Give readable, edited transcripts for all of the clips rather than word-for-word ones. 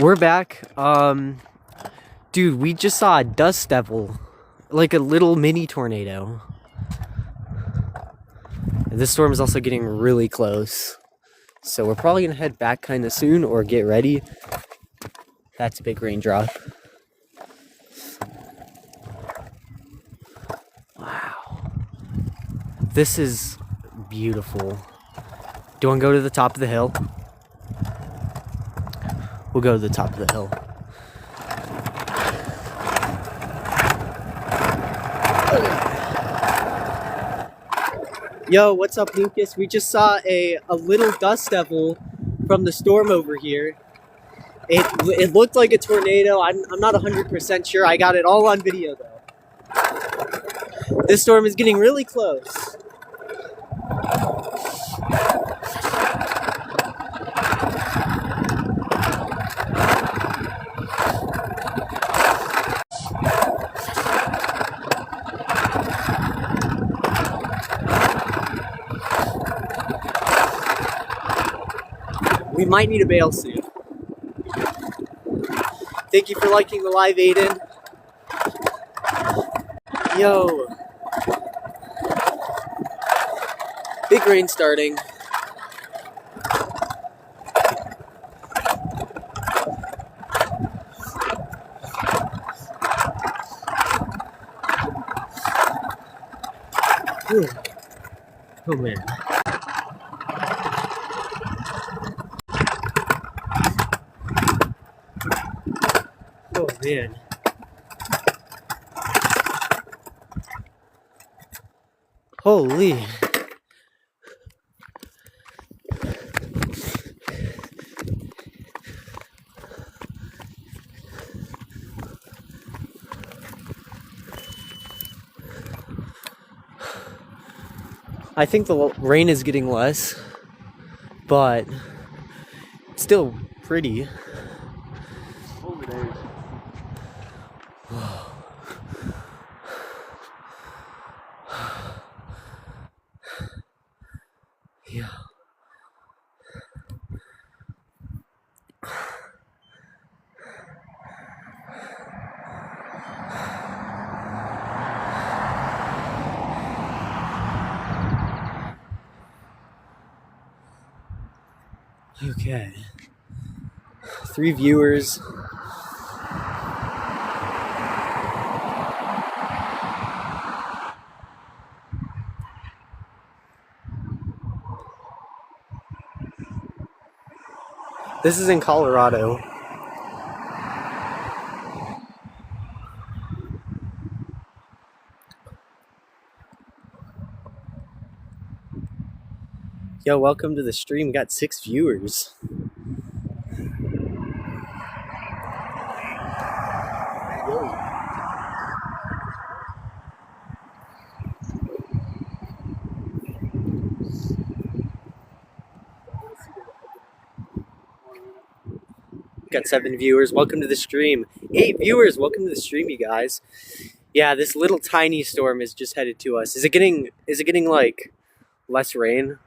We're back. Dude, we just saw a dust devil, like a little mini tornado. This storm is also getting really close, so we're probably gonna head back kind of soon or get ready. That's a big raindrop. Wow, this is beautiful. Do you want to go to the top of the hill? We'll go to the top of the hill. Yo, what's up, Lucas? We just saw a little dust devil from the storm over here. It looked like a tornado. I'm not 100% sure. I got it all on video, though. This storm is getting really close. We might need a bail soon. Thank you for liking the live, Aiden. Yo. Big rain starting. Whew. Oh man. Oh man. Holy. I think the rain is getting less, but it's still pretty. Holy days. Yeah. Okay. 3 viewers. This is in Colorado. Yo, welcome to the stream. We got 6 viewers. Got 7 viewers. Welcome to the stream. 8 viewers. Welcome to the stream, you guys. Yeah, this little tiny storm is just headed to us. Is it getting like less rain?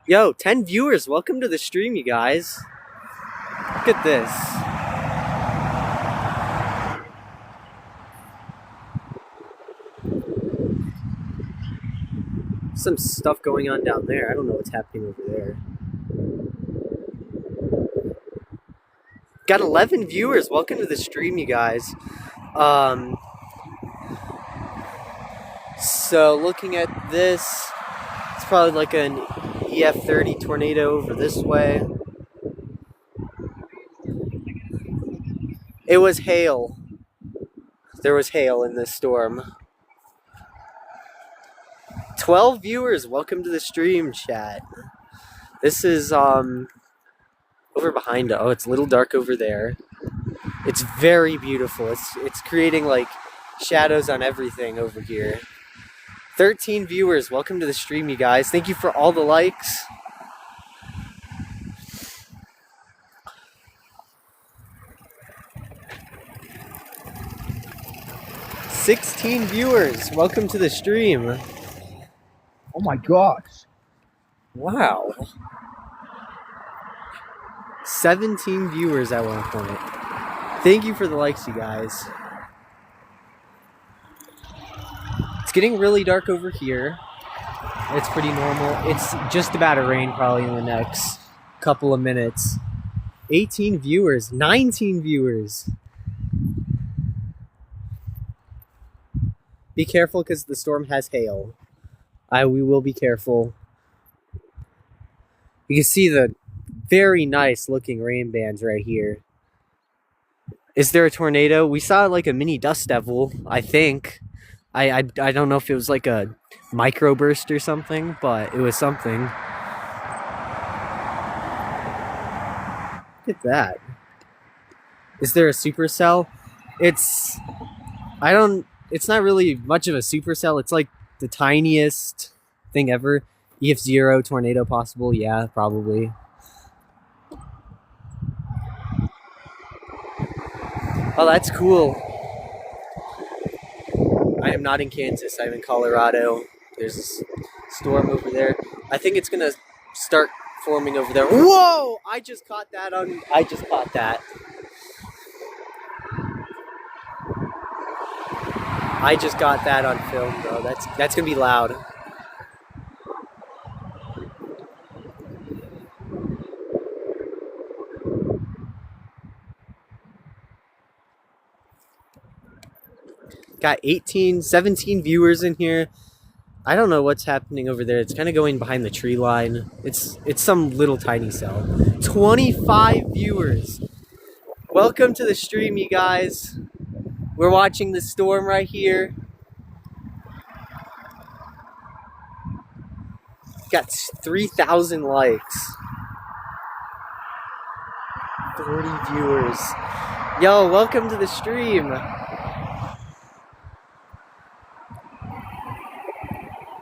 Yo, 10 viewers. Welcome to the stream, you guys. Look at this. Some stuff going on down there. I don't know what's happening over there. Got 11 viewers. Welcome to the stream, you guys. So looking at this, it's probably like an EF30 tornado over this way. It was hail. There was hail in this storm. 12 viewers. Welcome to the stream, chat. This is over behind. Oh, it's a little dark over there. It's very beautiful. It's creating like shadows on everything over here. 13 viewers. Welcome to the stream, you guys. Thank you for all the likes. $16 viewers. Welcome to the stream. Oh my gosh. Wow. 17 viewers at one point. Thank you for the likes, you guys. It's getting really dark over here. It's pretty normal. It's just about to rain probably in the next couple of minutes. 18 viewers, 19 viewers. Be careful because the storm has hail. We will be careful. You can see the very nice looking rain bands right here. Is there a tornado? We saw like a mini dust devil, I think. I don't know if it was like a microburst or something, but it was something. Look at that. Is there a supercell? It's not really much of a supercell. It's like the tiniest thing ever. EF0 tornado possible, yeah, probably. Oh, that's cool. I am not in Kansas, I'm in Colorado. There's a storm over there. I think it's gonna start forming over there. Whoa! I just caught that. I just caught that on film, bro. That's gonna be loud. Got 17 viewers in here. I don't know what's happening over there. It's kind of going behind the tree line. It's some little tiny cell. 25 viewers. Welcome to the stream, you guys. We're watching the storm right here. Got 3,000 likes. 40 viewers. Yo, welcome to the stream.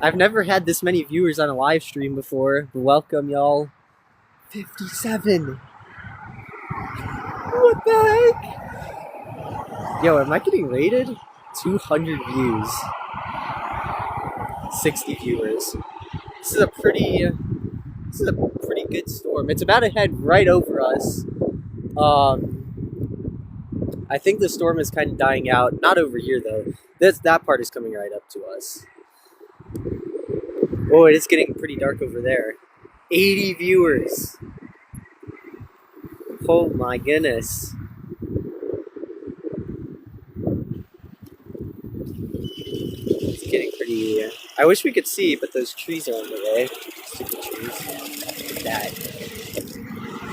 I've never had this many viewers on a live stream before, but welcome, y'all. 57. What the heck? Yo, am I getting rated? 200 views. 60 viewers. This is a pretty good storm. It's about to head right over us. I think the storm is kind of dying out. Not over here though. That part is coming right up to us. Oh, it is getting pretty dark over there. 80 viewers. Oh my goodness. It's getting pretty... I wish we could see, but those trees are on the way. Stupid trees. Look at that.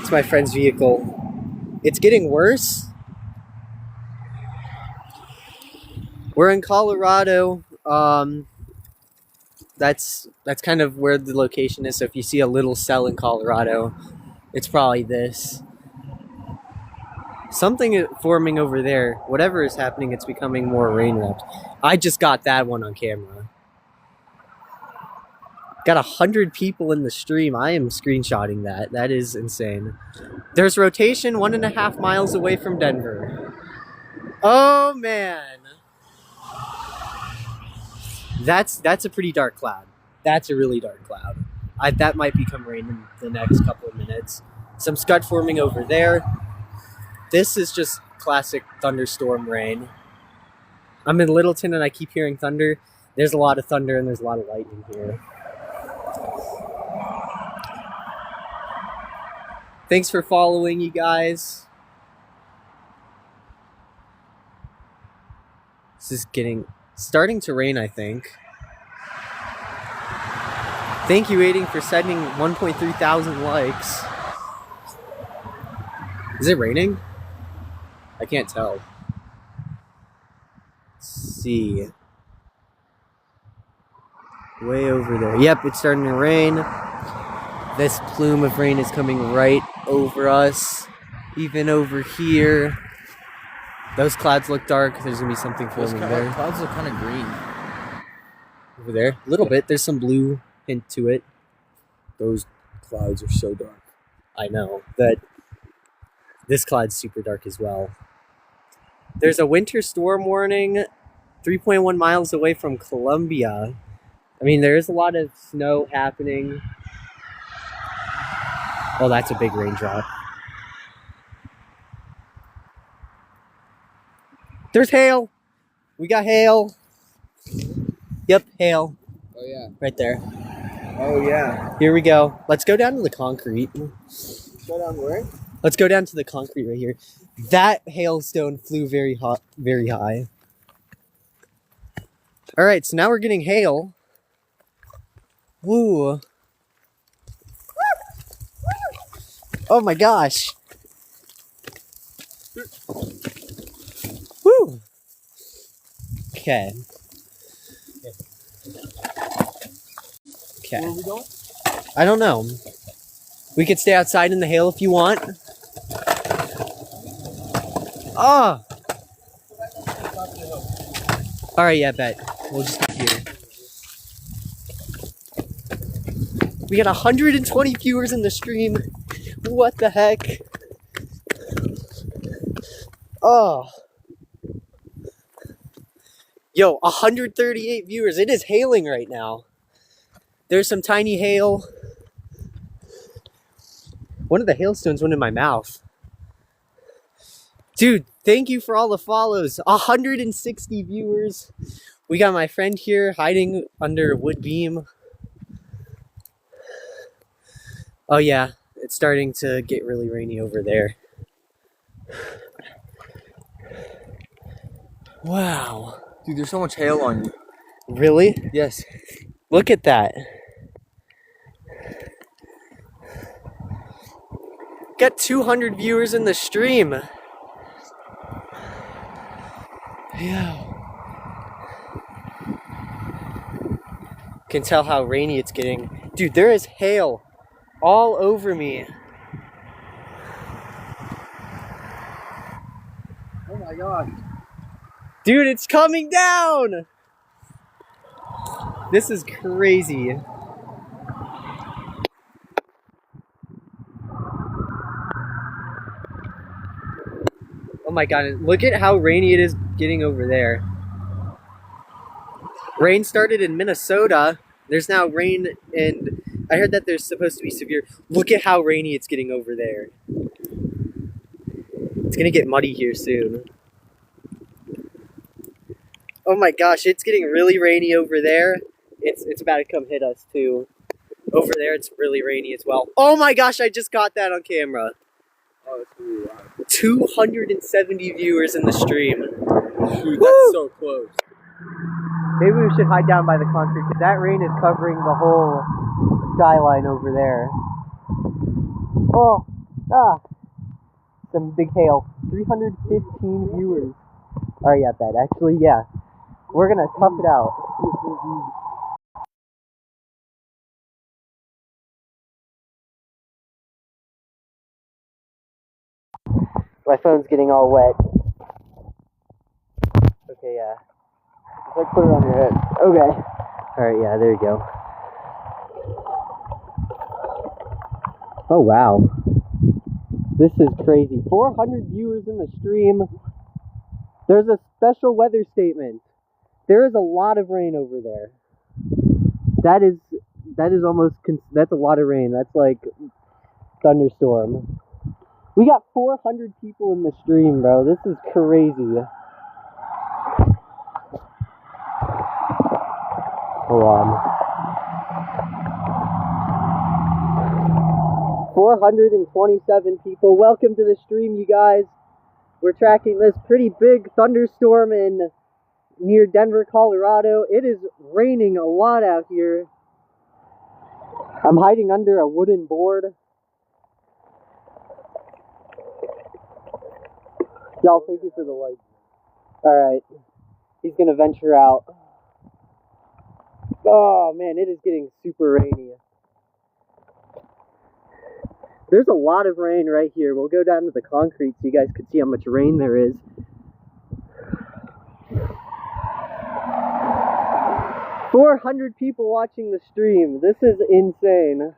It's my friend's vehicle. It's getting worse. We're in Colorado. That's kind of where the location is. So if you see a little cell in Colorado, it's probably this. Something is forming over there. Whatever is happening, it's becoming more rain-wrapped. I just got that one on camera. Got 100 people in the stream. I am screenshotting that. That is insane. There's rotation 1.5 miles away from Denver. Oh, man. That's a pretty dark cloud. That's a really dark cloud. That might become rain in the next couple of minutes. Some scud forming over there. This is just classic thunderstorm rain. I'm in Littleton and I keep hearing thunder. There's a lot of thunder and there's a lot of lightning here. Thanks for following, you guys. This is starting to rain, I think. Thank you, Aiding, for sending 1.3 thousand likes. Is it raining? I can't tell. Let's see. Way over there. Yep, it's starting to rain. This plume of rain is coming right over us. Even over here. Those clouds look dark. There's going to be something forming there. Clouds look kind of green. Over there. A little bit. There's some blue hint to it. Those clouds are so dark. I know. This cloud's super dark as well. There's a winter storm warning 3.1 miles away from Columbia. I mean, there is a lot of snow happening. Oh, that's a big raindrop. There's hail. We got hail. Yep, hail. Oh yeah. Right there. Oh yeah. Here we go. Let's go down to the concrete. Go down where? Let's go down to the concrete right here. That hailstone flew very high. All right, so now we're getting hail. Woo. Oh my gosh. Woo. Okay. Okay. Where are we going? I don't know. We could stay outside in the hail if you want. Oh. All right, yeah, bet. We'll just be here. We got 120 viewers in the stream. What the heck? Oh. Yo, 138 viewers. It is hailing right now. There's some tiny hail. One of the hailstones went in my mouth. Dude, thank you for all the follows. 160 viewers. We got my friend here hiding under a wood beam. Oh yeah, it's starting to get really rainy over there. Wow. Dude, there's so much hail on you. Really? Yes. Look at that. Got 200 viewers in the stream. Yeah. Can tell how rainy it's getting. Dude, there is hail all over me. Oh my god. Dude, it's coming down! This is crazy. Oh my god, look at how rainy it is getting over there. Rain started in Minnesota. There's now rain in... I heard that there's supposed to be severe... Look at how rainy it's getting over there. It's gonna get muddy here soon. Oh my gosh, it's getting really rainy over there. It's about to come hit us too. Over there, it's really rainy as well. Oh my gosh, I just got that on camera. Oh, it's really loud. 270 viewers in the stream. Dude, Woo! that's so close. Maybe we should hide down by the concrete because that rain is covering the whole skyline over there. Oh, some big hail. 315 viewers. Alright, yeah, bet. Actually, yeah. We're gonna tough it out. My phone's getting all wet. Okay, yeah. Just like put it on your head. Okay. Alright, yeah, there you go. Oh, wow. This is crazy. 400 viewers in the stream. There's a special weather statement. There is a lot of rain over there. That is almost, that's a lot of rain. That's like thunderstorm. We got 400 people in the stream, bro. This is crazy. Hold on. 427 people. Welcome to the stream, you guys. We're tracking this pretty big thunderstorm near Denver, Colorado. It is raining a lot out here. I'm hiding under a wooden board. Y'all, thank you for the light. Alright. He's gonna venture out. Oh man, it is getting super rainy. There's a lot of rain right here. We'll go down to the concrete so you guys can see how much rain there is. "400 people watching the stream. This is insane."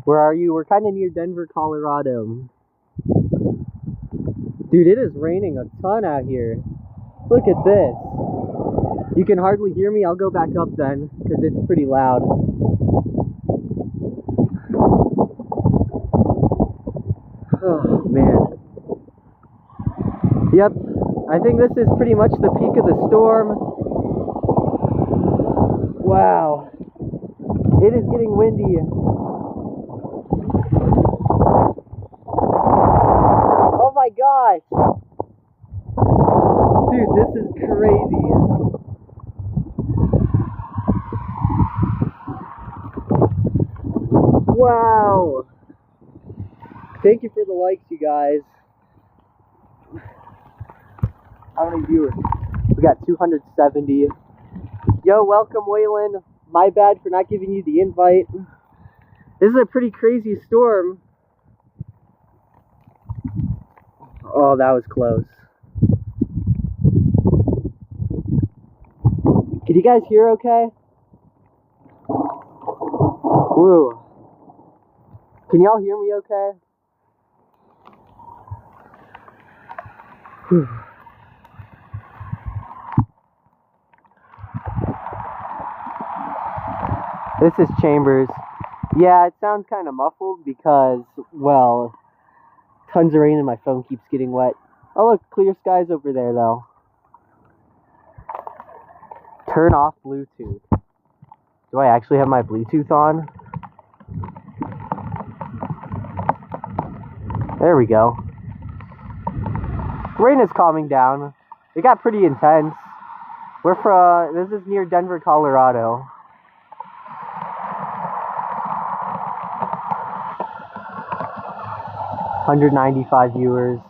Where are you? We're kind of near Denver, Colorado. Dude, it is raining a ton out here. Look at this. You can hardly hear me. I'll go back up then, because it's pretty loud. Oh, man. Yep, I think this is pretty much the peak of the storm. Wow. It is getting windy. Oh my gosh. Dude, this is crazy. Wow. Thank you for the likes, you guys. How many viewers? We got 270. Yo, welcome, Waylon. My bad for not giving you the invite. This is a pretty crazy storm. Oh, that was close. Can you guys hear okay? Woo. Can y'all hear me okay? Whew. This is Chambers. Yeah, it sounds kind of muffled because, well, tons of rain and my phone keeps getting wet. Oh look, clear skies over there though. Turn off Bluetooth. Do I actually have my Bluetooth on? There we go. Rain is calming down. It got pretty intense. This is near Denver, Colorado. $195 viewers.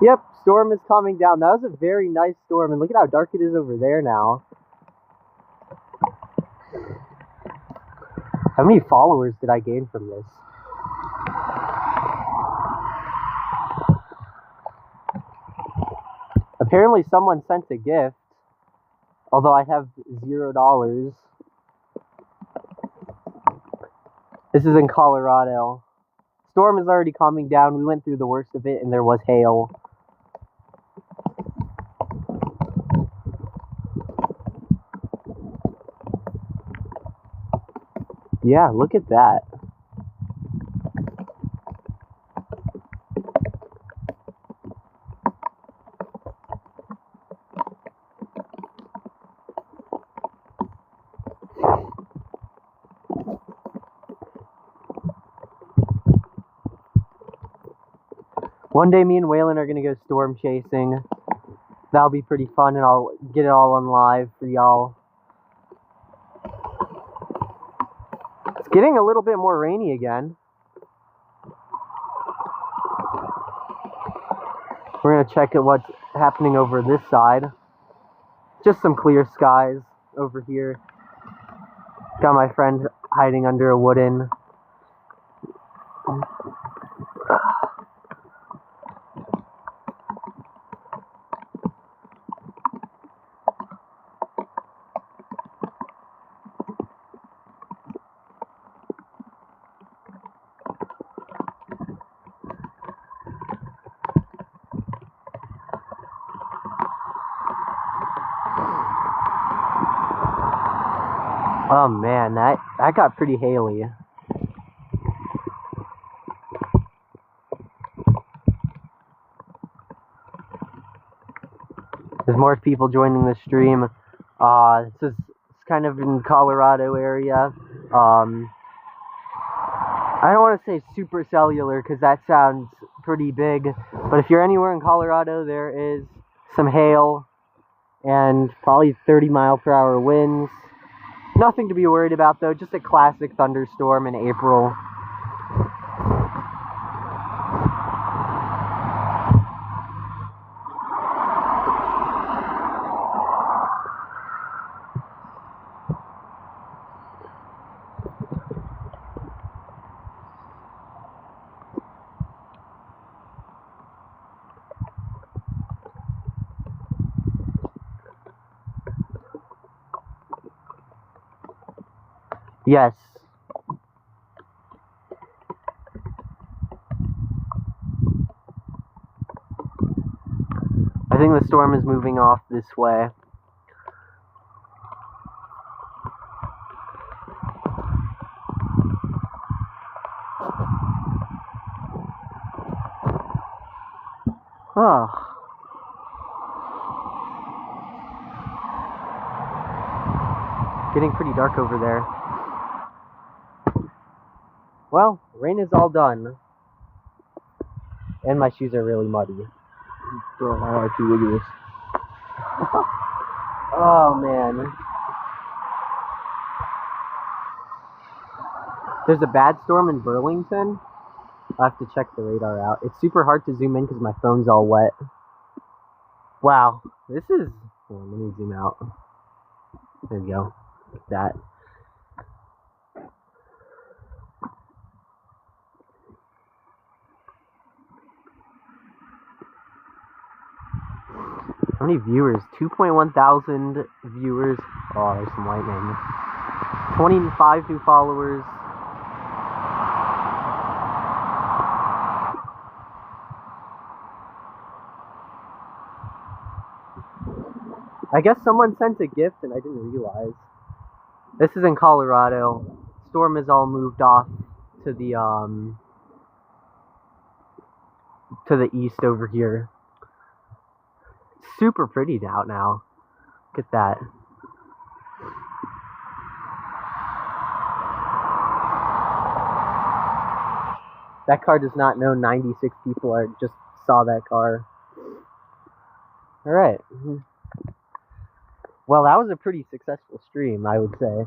Yep, storm is calming down. That was a very nice storm, and look at how dark it is over there now. How many followers did I gain from this? Apparently someone sent a gift, although I have $0. This is in Colorado. Storm is already calming down. We went through the worst of it, and there was hail. Yeah, look at that. One day me and Waylon are gonna go storm chasing. That'll be pretty fun, and I'll get it all on live for y'all. It's getting a little bit more rainy again. We're gonna check at what's happening over this side. Just some clear skies over here. Got my friend hiding under a wooden. Oh man, that got pretty haily. There's more people joining the stream. This is kind of in Colorado area. I don't want to say super cellular because that sounds pretty big, but if you're anywhere in Colorado, there is some hail and probably 30-mile-per-hour winds. Nothing to be worried about though, just a classic thunderstorm in April. Yes. think the storm is moving off this way. Oh. Getting pretty dark over there. Well, rain is all done. And my shoes are really muddy. Bro, I like you. Look at this. Oh, man. There's a bad storm in Burlington. I'll have to check the radar out. It's super hard to zoom in because my phone's all wet. Wow. This is... Hold on, let me zoom out. There we go. Like that. How many viewers? 2.1 thousand viewers. Oh, there's some lightning. 25 new followers. I guess someone sent a gift and I didn't realize. This is in Colorado. Storm is all moved off to the east over here. Super pretty out now. Look at that. That car does not know 96 people just saw that car. Alright. Well, that was a pretty successful stream, I would say.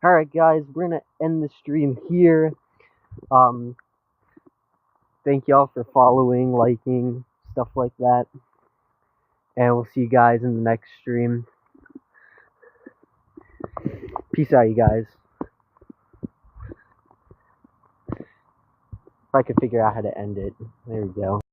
Alright, guys, we're gonna end the stream here. Thank y'all for following, liking, stuff like that. And we'll see you guys in the next stream. Peace out, you guys. If I could figure out how to end it. There we go.